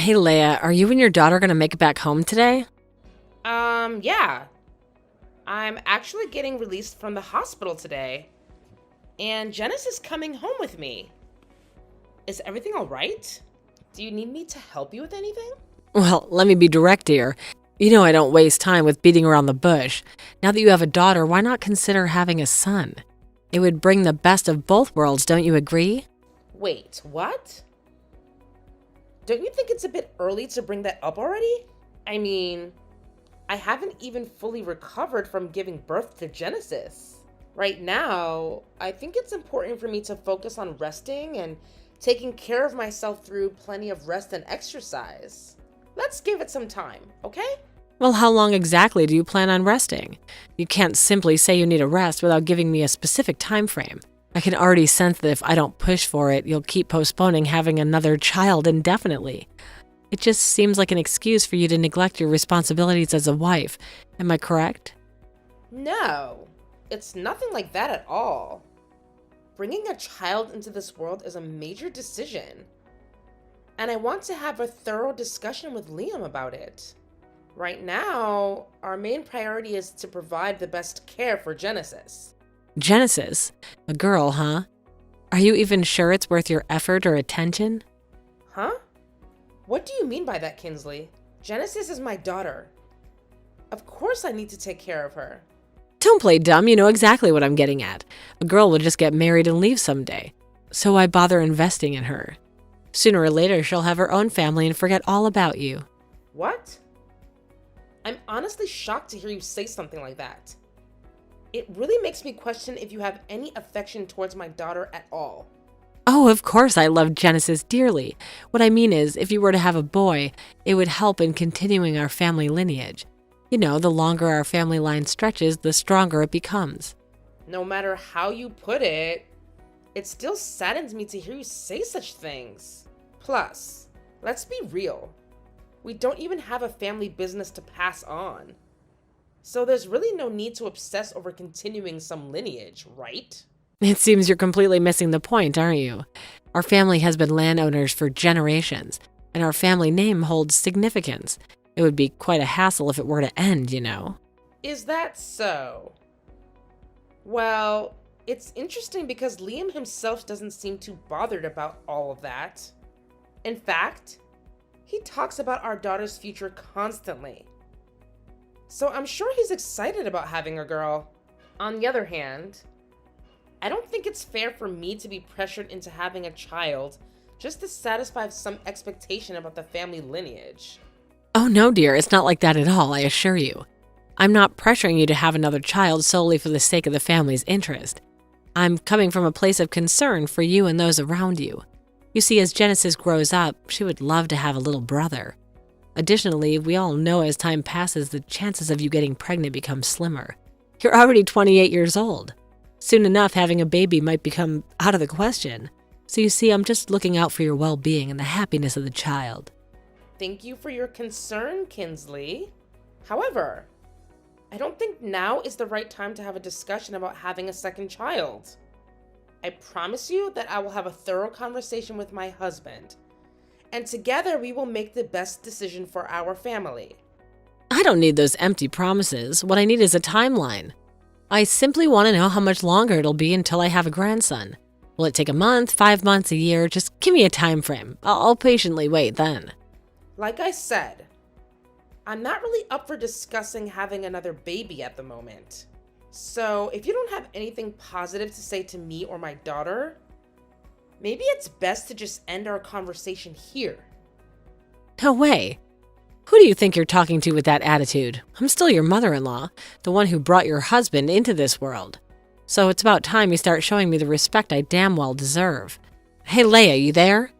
Hey Leia, are you and your daughter gonna make it back home today? Yeah. I'm actually getting released from the hospital today, and Janice is coming home with me. Is everything all right? Do you need me to help you with anything? Well, let me be direct here. You know I don't waste time with beating around the bush. Now that you have a daughter, why not consider having a son? It would bring the best of both worlds, don't you agree? Wait, what? Don't you think it's a bit early to bring that up already? I mean, I haven't even fully recovered from giving birth to Genesis. Right now, I think it's important for me to focus on resting and taking care of myself through plenty of rest and exercise. Let's give it some time, okay? Well, how long exactly do you plan on resting? You can't simply say you need a rest without giving me a specific time frame. I can already sense that if I don't push for it, you'll keep postponing having another child indefinitely. It just seems like an excuse for you to neglect your responsibilities as a wife. Am I correct? No, it's nothing like that at all. Bringing a child into this world is a major decision, and I want to have a thorough discussion with Liam about it. Right now, our main priority is to provide the best care for Genesis. Genesis? A girl, huh? Are you even sure it's worth your effort or attention? Huh? What do you mean by that, Kinsley? Genesis is my daughter. Of course I need to take care of her. Don't play dumb, you know exactly what I'm getting at. A girl will just get married and leave someday. So why bother investing in her? Sooner or later, she'll have her own family and forget all about you. What? I'm honestly shocked to hear you say something like that. It really makes me question if you have any affection towards my daughter at all. Oh, of course I love Genesis dearly. What I mean is, if you were to have a boy, it would help in continuing our family lineage. You know, the longer our family line stretches, the stronger it becomes. No matter how you put it still saddens me to hear you say such things. Plus, let's be real. We don't even have a family business to pass on. So there's really no need to obsess over continuing some lineage, right? It seems you're completely missing the point, aren't you? Our family has been landowners for generations, and our family name holds significance. It would be quite a hassle if it were to end, you know. Is that so? Well, it's interesting because Liam himself doesn't seem too bothered about all of that. In fact, he talks about our daughter's future constantly. So I'm sure he's excited about having a girl. On the other hand, I don't think it's fair for me to be pressured into having a child just to satisfy some expectation about the family lineage. Oh no, dear, it's not like that at all, I assure you. I'm not pressuring you to have another child solely for the sake of the family's interest. I'm coming from a place of concern for you and those around you. You see, as Genesis grows up, she would love to have a little brother. Additionally, we all know as time passes, the chances of you getting pregnant become slimmer. You're already 28 years old. Soon enough, having a baby might become out of the question. So you see, I'm just looking out for your well-being and the happiness of the child. Thank you for your concern, Kinsley. However, I don't think now is the right time to have a discussion about having a second child. I promise you that I will have a thorough conversation with my husband, and together we will make the best decision for our family. I don't need those empty promises. What I need is a timeline. I simply want to know how much longer it'll be until I have a grandson. Will it take a month, 5 months, a year? Just give me a time frame. I'll patiently wait then. Like I said, I'm not really up for discussing having another baby at the moment. So if you don't have anything positive to say to me or my daughter, maybe it's best to just end our conversation here. No way. Who do you think you're talking to with that attitude? I'm still your mother-in-law, the one who brought your husband into this world. So it's about time you start showing me the respect I damn well deserve. Hey, Leia, you there?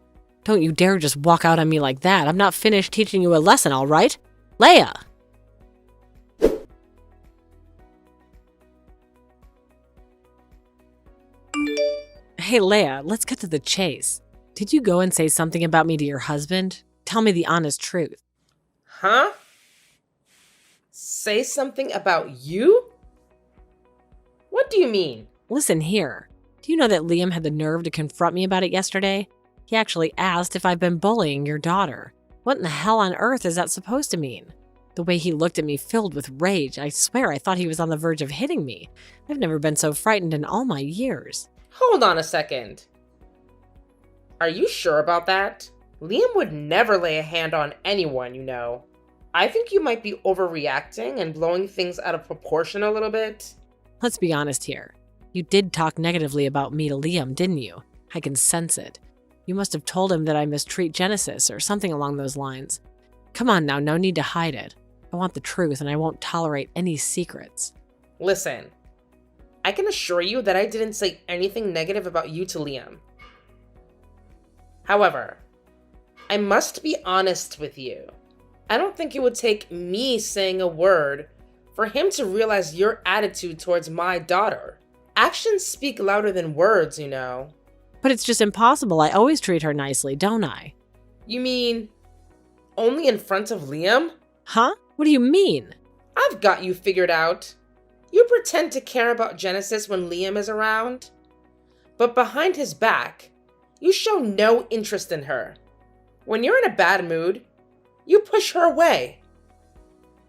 Don't you dare just walk out on me like that. I'm not finished teaching you a lesson, all right? Leia! Hey, Leia, let's cut to the chase. Did you go and say something about me to your husband? Tell me the honest truth. Huh? Say something about you? What do you mean? Listen here. Do you know that Liam had the nerve to confront me about it yesterday? He actually asked if I've been bullying your daughter. What in the hell on earth is that supposed to mean? The way he looked at me filled with rage, I swear I thought he was on the verge of hitting me. I've never been so frightened in all my years. Hold on a second. Are you sure about that? Liam would never lay a hand on anyone, you know. I think you might be overreacting and blowing things out of proportion a little bit. Let's be honest here. You did talk negatively about me to Liam, didn't you? I can sense it. You must have told him that I mistreat Genesis or something along those lines. Come on now, no need to hide it. I want the truth and I won't tolerate any secrets. Listen, I can assure you that I didn't say anything negative about you to Liam. However, I must be honest with you. I don't think it would take me saying a word for him to realize your attitude towards my daughter. Actions speak louder than words, you know. But it's just impossible. I always treat her nicely, don't I? You mean only in front of Liam? Huh? What do you mean? I've got you figured out. You pretend to care about Genesis when Liam is around, but behind his back, you show no interest in her. When you're in a bad mood, you push her away,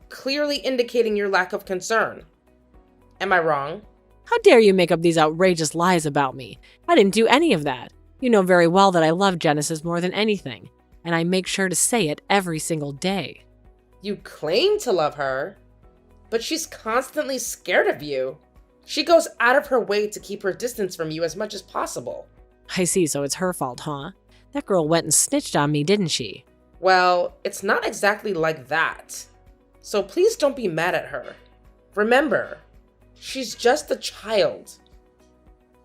clearly indicating your lack of concern. Am I wrong? How dare you make up these outrageous lies about me? I didn't do any of that. You know very well that I love Genesis more than anything, and I make sure to say it every single day. You claim to love her, but she's constantly scared of you. She goes out of her way to keep her distance from you as much as possible. I see, so it's her fault, huh? That girl went and snitched on me, didn't she? Well, it's not exactly like that. So please don't be mad at her. Remember, she's just a child.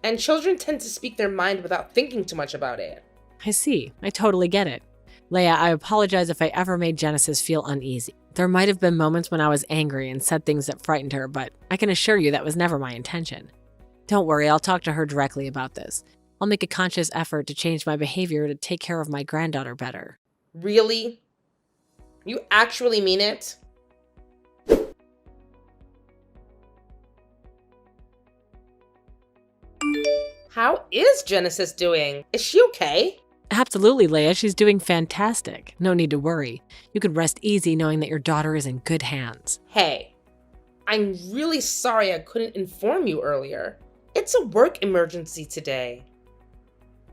And children tend to speak their mind without thinking too much about it. I see. I totally get it. Leia, I apologize if I ever made Genesis feel uneasy. There might have been moments when I was angry and said things that frightened her, but I can assure you that was never my intention. Don't worry, I'll talk to her directly about this. I'll make a conscious effort to change my behavior to take care of my granddaughter better. Really? You actually mean it? How is Genesis doing? Is she okay? Absolutely, Leia. She's doing fantastic. No need to worry. You can rest easy knowing that your daughter is in good hands. Hey, I'm really sorry I couldn't inform you earlier. It's a work emergency today.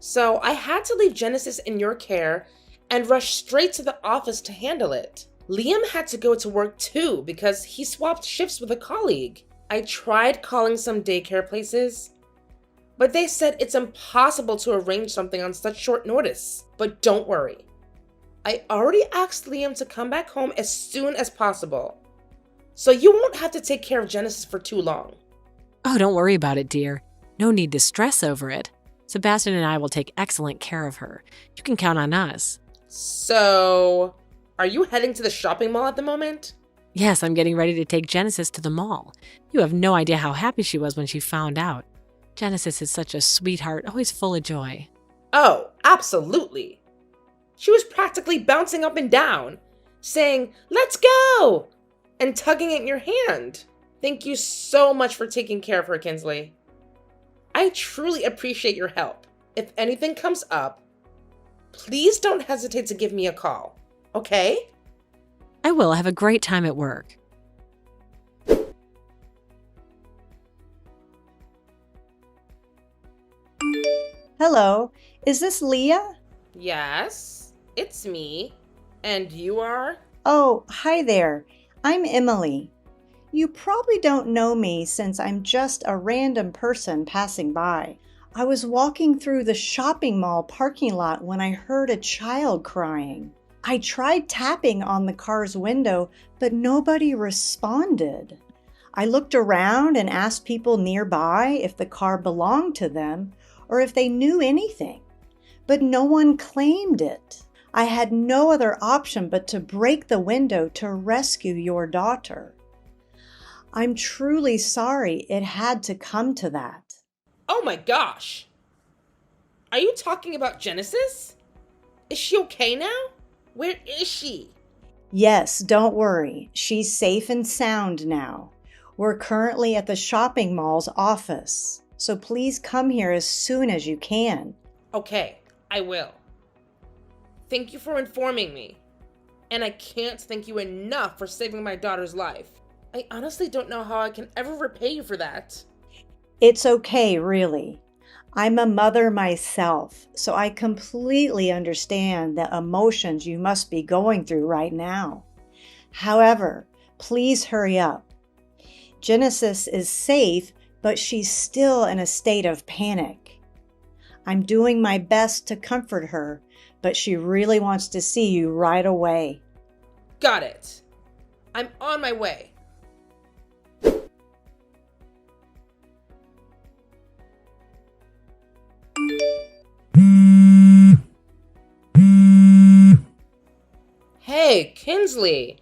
So I had to leave Genesis in your care and rush straight to the office to handle it. Liam had to go to work too because he swapped shifts with a colleague. I tried calling some daycare places, but they said it's impossible to arrange something on such short notice. But don't worry. I already asked Liam to come back home as soon as possible, so you won't have to take care of Genesis for too long. Oh, don't worry about it, dear. No need to stress over it. Sebastian and I will take excellent care of her. You can count on us. So, are you heading to the shopping mall at the moment? Yes, I'm getting ready to take Genesis to the mall. You have no idea how happy she was when she found out. Genesis is such a sweetheart, always full of joy. Oh, absolutely. She was practically bouncing up and down, saying, "Let's go!" and tugging at your hand. Thank you so much for taking care of her, Kinsley. I truly appreciate your help. If anything comes up, please don't hesitate to give me a call, okay? I will have a great time at work. Hello, is this Leah? Yes, it's me. And you are? Oh, hi there. I'm Emily. You probably don't know me since I'm just a random person passing by. I was walking through the shopping mall parking lot when I heard a child crying. I tried tapping on the car's window, but nobody responded. I looked around and asked people nearby if the car belonged to them or if they knew anything, but no one claimed it. I had no other option but to break the window to rescue your daughter. I'm truly sorry it had to come to that. Oh my gosh! Are you talking about Genesis? Is she okay now? Where is she? Yes, don't worry. She's safe and sound now. We're currently at the shopping mall's office, so please come here as soon as you can. Okay, I will. Thank you for informing me. And I can't thank you enough for saving my daughter's life. I honestly don't know how I can ever repay you for that. It's okay, really. I'm a mother myself, so I completely understand the emotions you must be going through right now. However, please hurry up. Genesis is safe, but she's still in a state of panic. I'm doing my best to comfort her, but she really wants to see you right away. Got it. I'm on my way. Hey, Kinsley.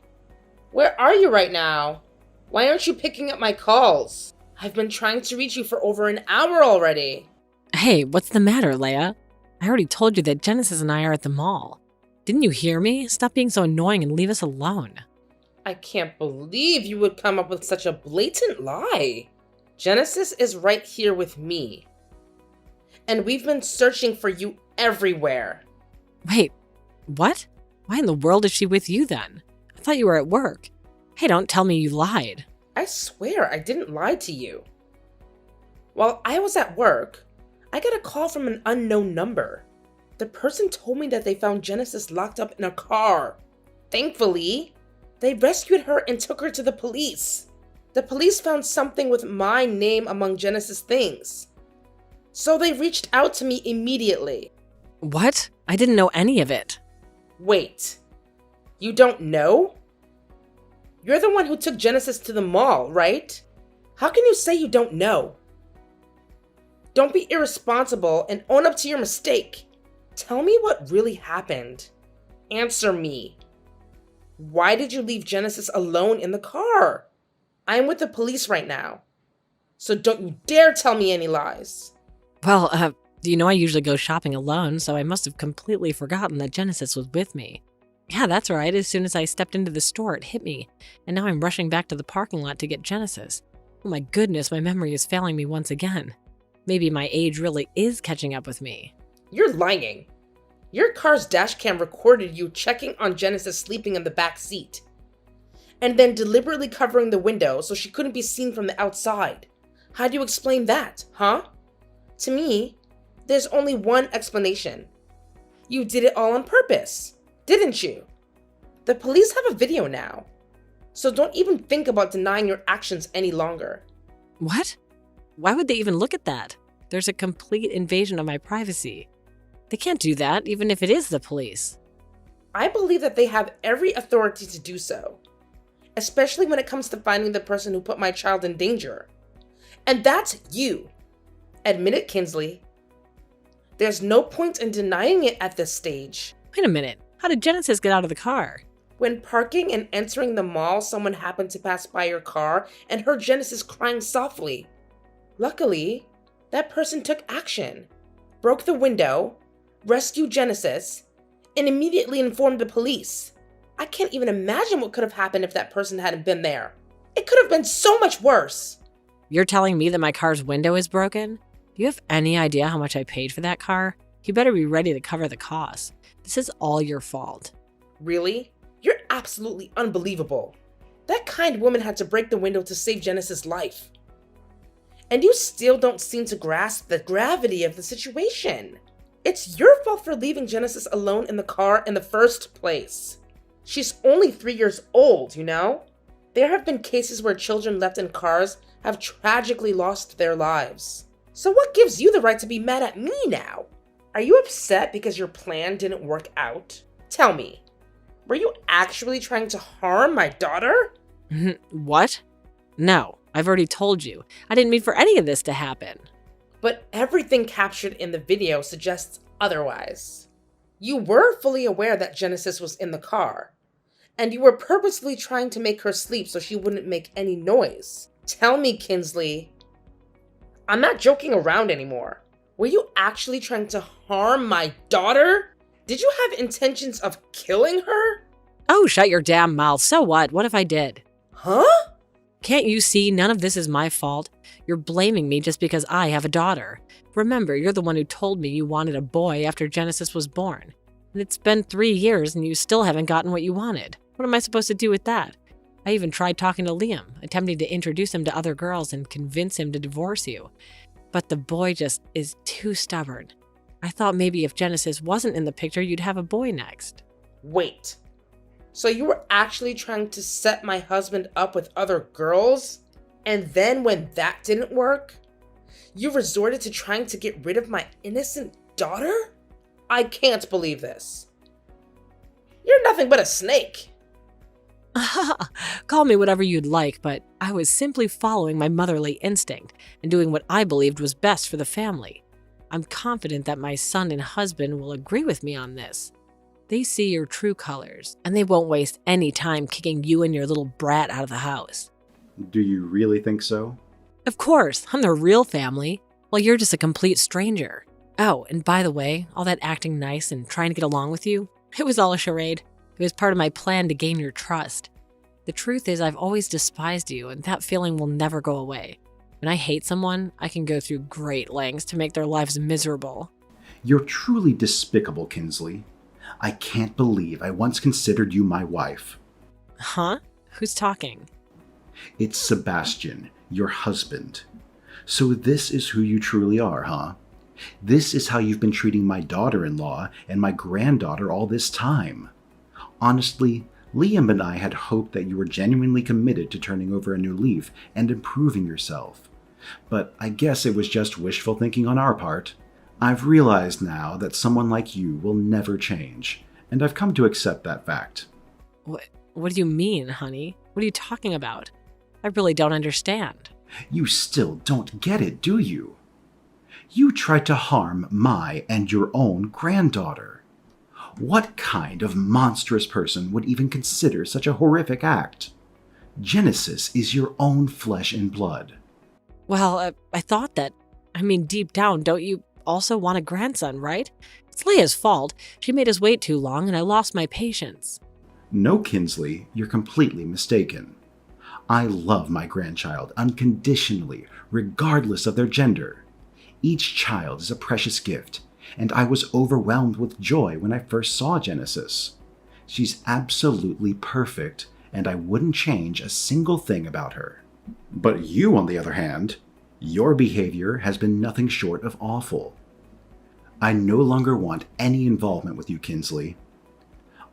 Where are you right now? Why aren't you picking up my calls? I've been trying to reach you for over an hour already. Hey, what's the matter, Leia? I already told you that Genesis and I are at the mall. Didn't you hear me? Stop being so annoying and leave us alone. I can't believe you would come up with such a blatant lie. Genesis is right here with me. And we've been searching for you everywhere. Wait, what? Why in the world is she with you then? I thought you were at work. Hey, don't tell me you lied. I swear I didn't lie to you. While I was at work, I got a call from an unknown number. The person told me that they found Genesis locked up in a car. Thankfully, they rescued her and took her to the police. The police found something with my name among Genesis' things. So they reached out to me immediately. What? I didn't know any of it. Wait, you don't know? You're the one who took Genesis to the mall, right? How can you say you don't know? Don't be irresponsible and own up to your mistake. Tell me what really happened. Answer me. Why did you leave Genesis alone in the car? I'm with the police right now. So don't you dare tell me any lies. Well, I usually go shopping alone, so I must have completely forgotten that Genesis was with me. Yeah, that's right. As soon as I stepped into the store, it hit me, and now I'm rushing back to the parking lot to get Genesis. Oh my goodness, my memory is failing me once again. Maybe my age really is catching up with me. You're lying. Your car's dash cam recorded you checking on Genesis sleeping in the back seat, and then deliberately covering the window so she couldn't be seen from the outside. How do you explain that, huh? To me, there's only one explanation. You did it all on purpose, didn't you? The police have a video now, so don't even think about denying your actions any longer. What? Why would they even look at that? There's a complete invasion of my privacy. They can't do that, even if it is the police. I believe that they have every authority to do so, especially when it comes to finding the person who put my child in danger. And that's you. Admit it, Kinsley. There's no point in denying it at this stage. Wait a minute. How did Genesis get out of the car? When parking and entering the mall, someone happened to pass by your car and heard Genesis crying softly. Luckily, that person took action, broke the window, rescued Genesis, and immediately informed the police. I can't even imagine what could have happened if that person hadn't been there. It could have been so much worse. You're telling me that my car's window is broken? Do you have any idea how much I paid for that car? You better be ready to cover the cost. This is all your fault. Really? You're absolutely unbelievable. That kind woman had to break the window to save Genesis' life. And you still don't seem to grasp the gravity of the situation. It's your fault for leaving Genesis alone in the car in the first place. She's only 3 years old, you know? There have been cases where children left in cars have tragically lost their lives. So what gives you the right to be mad at me now? Are you upset because your plan didn't work out? Tell me, were you actually trying to harm my daughter? What? No, I've already told you. I didn't mean for any of this to happen. But everything captured in the video suggests otherwise. You were fully aware that Genesis was in the car, and you were purposely trying to make her sleep so she wouldn't make any noise. Tell me, Kinsley. I'm not joking around anymore. Were you actually trying to harm my daughter? Did you have intentions of killing her? Oh, shut your damn mouth. So what? What if I did? Huh? Can't you see none of this is my fault? You're blaming me just because I have a daughter. Remember, you're the one who told me you wanted a boy after Genesis was born. And it's been 3 years and you still haven't gotten what you wanted. What am I supposed to do with that? I even tried talking to Liam, attempting to introduce him to other girls and convince him to divorce you. But the boy just is too stubborn. I thought maybe if Genesis wasn't in the picture, you'd have a boy next. Wait. So you were actually trying to set my husband up with other girls? And then when that didn't work, you resorted to trying to get rid of my innocent daughter? I can't believe this. You're nothing but a snake. Call me whatever you'd like, but I was simply following my motherly instinct and doing what I believed was best for the family. I'm confident that my son and husband will agree with me on this. They see your true colors, and they won't waste any time kicking you and your little brat out of the house. Do you really think so? Of course, I'm their real family, while you're just a complete stranger. Oh, and by the way, all that acting nice and trying to get along with you, it was all a charade. It was part of my plan to gain your trust. The truth is, I've always despised you, and that feeling will never go away. When I hate someone, I can go through great lengths to make their lives miserable. You're truly despicable, Kinsley. I can't believe I once considered you my wife. Huh? Who's talking? It's Sebastian, your husband. So this is who you truly are, huh? This is how you've been treating my daughter-in-law and my granddaughter all this time. Honestly, Liam and I had hoped that you were genuinely committed to turning over a new leaf and improving yourself. But I guess it was just wishful thinking on our part. I've realized now that someone like you will never change, and I've come to accept that fact. What do you mean, honey? What are you talking about? I really don't understand. You still don't get it, do you? You tried to harm my and your own granddaughter. What kind of monstrous person would even consider such a horrific act? Genesis is your own flesh and blood. Well, I thought that. Deep down, don't you also want a grandson, right? It's Leah's fault. She made us wait too long, and I lost my patience. No, Kinsley, you're completely mistaken. I love my grandchild unconditionally, regardless of their gender. Each child is a precious gift, and I was overwhelmed with joy when I first saw Genesis. She's absolutely perfect, and I wouldn't change a single thing about her. But you, on the other hand, your behavior has been nothing short of awful. I no longer want any involvement with you, Kinsley.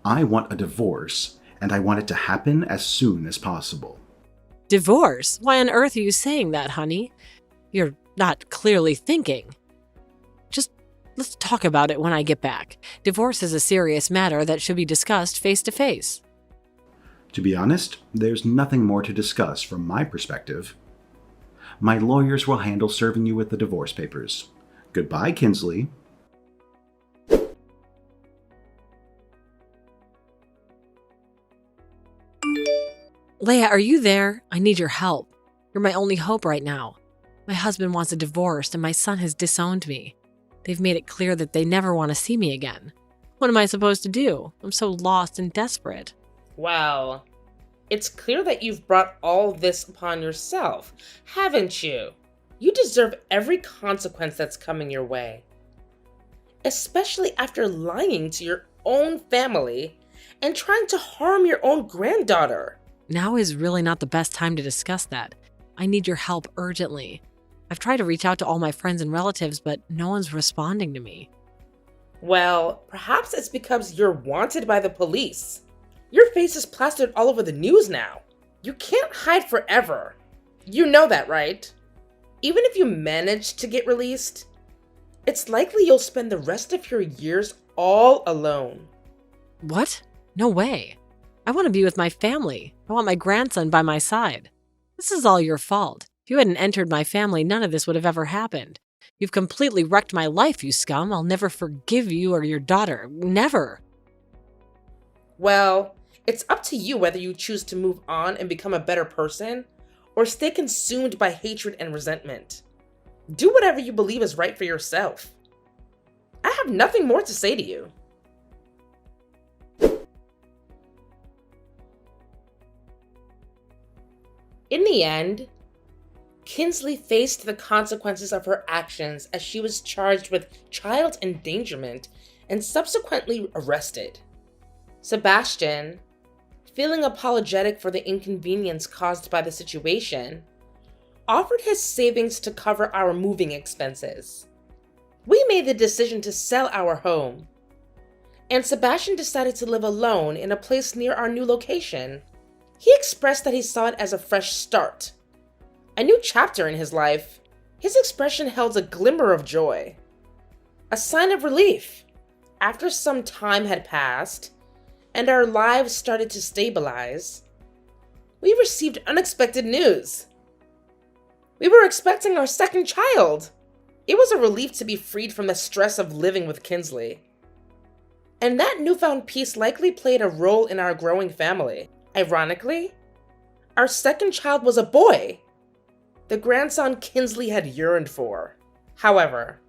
I want a divorce, and I want it to happen as soon as possible. Divorce? Why on earth are you saying that, honey? You're not clearly thinking. Just let's talk about it when I get back. Divorce is a serious matter that should be discussed face to face. To be honest, there's nothing more to discuss from my perspective. My lawyers will handle serving you with the divorce papers. Goodbye, Kinsley. Leah, are you there? I need your help. You're my only hope right now. My husband wants a divorce and my son has disowned me. They've made it clear that they never want to see me again. What am I supposed to do? I'm so lost and desperate. Well, it's clear that you've brought all this upon yourself, haven't you? You deserve every consequence that's coming your way. Especially after lying to your own family and trying to harm your own granddaughter. Now is really not the best time to discuss that. I need your help urgently. I've tried to reach out to all my friends and relatives, but no one's responding to me. Well, perhaps it's because you're wanted by the police. Your face is plastered all over the news now. You can't hide forever. You know that, right? Even if you manage to get released, it's likely you'll spend the rest of your years all alone. What? No way. I want to be with my family. I want my grandson by my side. This is all your fault. If you hadn't entered my family, none of this would have ever happened. You've completely wrecked my life, you scum. I'll never forgive you or your daughter. Never. Well, it's up to you whether you choose to move on and become a better person, or stay consumed by hatred and resentment. Do whatever you believe is right for yourself. I have nothing more to say to you. In the end, Kinsley faced the consequences of her actions as she was charged with child endangerment and subsequently arrested. Sebastian, feeling apologetic for the inconvenience caused by the situation, offered his savings to cover our moving expenses. We made the decision to sell our home, and Sebastian decided to live alone in a place near our new location. He expressed that he saw it as a fresh start, a new chapter in his life. His expression held a glimmer of joy, a sign of relief. After some time had passed, and our lives started to stabilize, we received unexpected news. We were expecting our second child. It was a relief to be freed from the stress of living with Kinsley. And that newfound peace likely played a role in our growing family. Ironically, our second child was a boy, the grandson Kinsley had yearned for. However,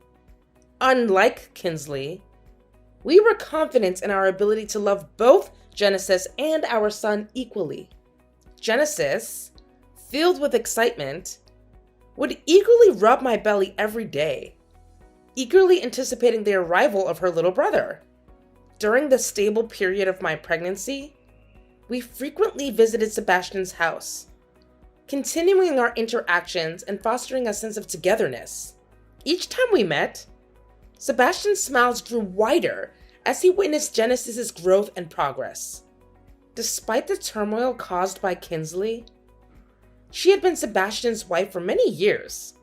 unlike Kinsley, we were confident in our ability to love both Genesis and our son equally. Genesis, filled with excitement, would eagerly rub my belly every day, eagerly anticipating the arrival of her little brother. During the stable period of my pregnancy, we frequently visited Sebastian's house, continuing our interactions and fostering a sense of togetherness. Each time we met, Sebastian's smiles grew wider as he witnessed Genesis's growth and progress. Despite the turmoil caused by Kinsley, she had been Sebastian's wife for many years,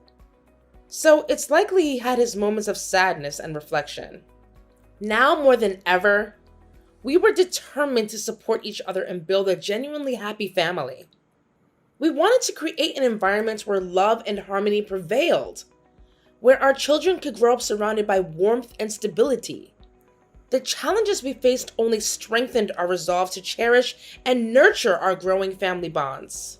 so it's likely he had his moments of sadness and reflection. Now more than ever, we were determined to support each other and build a genuinely happy family. We wanted to create an environment where love and harmony prevailed, where our children could grow up surrounded by warmth and stability. The challenges we faced only strengthened our resolve to cherish and nurture our growing family bonds.